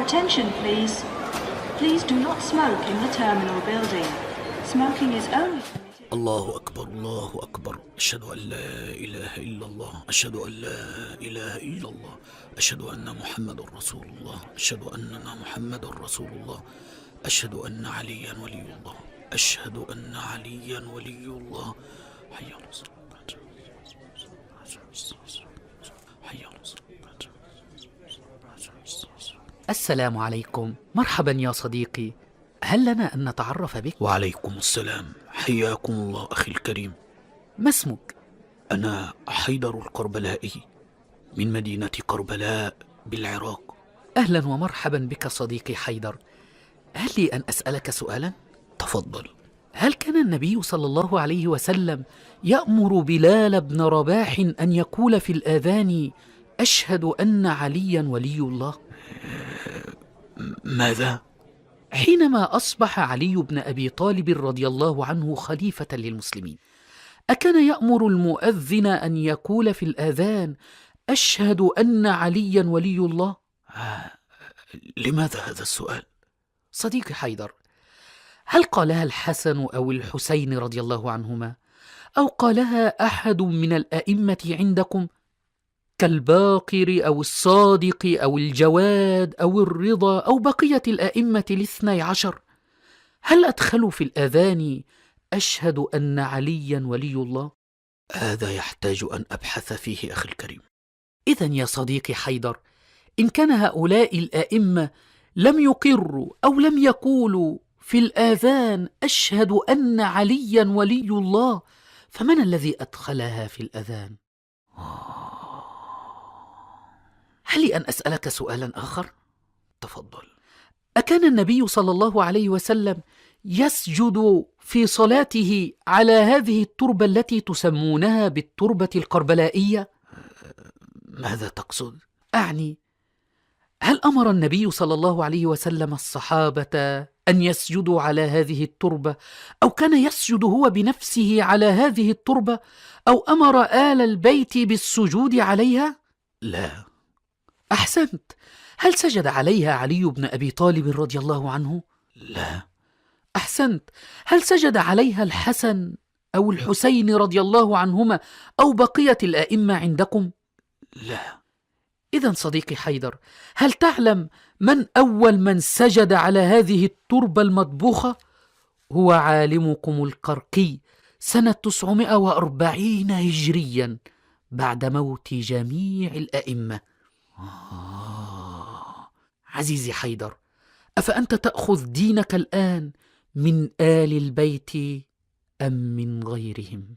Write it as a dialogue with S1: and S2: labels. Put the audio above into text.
S1: Attention, please. Please do not smoke in the terminal building. Smoking is only permitted.
S2: الله أكبر الله أكبر، أشهد أن لا إله إلا الله، أشهد أن لا إله إلا الله، أشهد أن محمد رسول الله، أشهد أننا محمد رسول الله، أشهد أن عليا ولي الله، أشهد أن عليا ولي الله. حي على الصلاة حي على الصلاة.
S3: السلام عليكم، مرحبا يا صديقي، هل لنا أن نتعرف بك؟
S2: وعليكم السلام، حياكم الله أخي الكريم.
S3: ما اسمك؟
S2: أنا حيدر الكربلائي من مدينة كربلاء بالعراق.
S3: أهلا ومرحبا بك صديقي حيدر. هل لي أن أسألك سؤالا؟
S2: تفضل.
S3: هل كان النبي صلى الله عليه وسلم يأمر بلال بن رباح أن يقول في الآذان أشهد أن عليا ولي الله؟
S2: ماذا؟
S3: حينما أصبح علي بن أبي طالب رضي الله عنه خليفة للمسلمين، أكان يأمر المؤذن أن يقول في الآذان أشهد أن عليا ولي الله؟
S2: لماذا هذا السؤال؟
S3: صديقي حيدر، هل قالها الحسن أو الحسين رضي الله عنهما، أو قالها أحد من الأئمة عندكم كالباقر أو الصادق أو الجواد أو الرضا أو بقية الأئمة ال12؟ هل أدخلوا في الآذان أشهد أن عليا ولي الله؟
S2: هذا يحتاج أن أبحث فيه أخي الكريم.
S3: إذن يا صديقي حيدر، إن كان هؤلاء الآئمة لم يقروا أو لم يقولوا في الآذان أشهد أن عليا ولي الله، فمن الذي أدخلها في الآذان؟ هل لي أن أسألك سؤالا آخر؟
S2: تفضل.
S3: أكان النبي صلى الله عليه وسلم يسجد في صلاته على هذه التربة التي تسمونها بالتربة الكربلائية؟
S2: ماذا تقصد؟
S3: أعني هل أمر النبي صلى الله عليه وسلم الصحابة أن يسجدوا على هذه التربة، أو كان يسجد هو بنفسه على هذه التربة، أو أمر آل البيت بالسجود عليها؟
S2: لا.
S3: أحسنت. هل سجد عليها علي بن أبي طالب رضي الله عنه؟
S2: لا.
S3: أحسنت. هل سجد عليها الحسن أو الحسين رضي الله عنهما أو بقية الأئمة عندكم؟
S2: لا.
S3: إذن صديقي حيدر، هل تعلم من أول من سجد على هذه التربة المطبوخة؟ هو عالمكم القرقي سنة 940 هجريا بعد موت جميع الأئمة. عزيزي حيدر، أفأنت تأخذ دينك الآن من آل البيت أم من غيرهم؟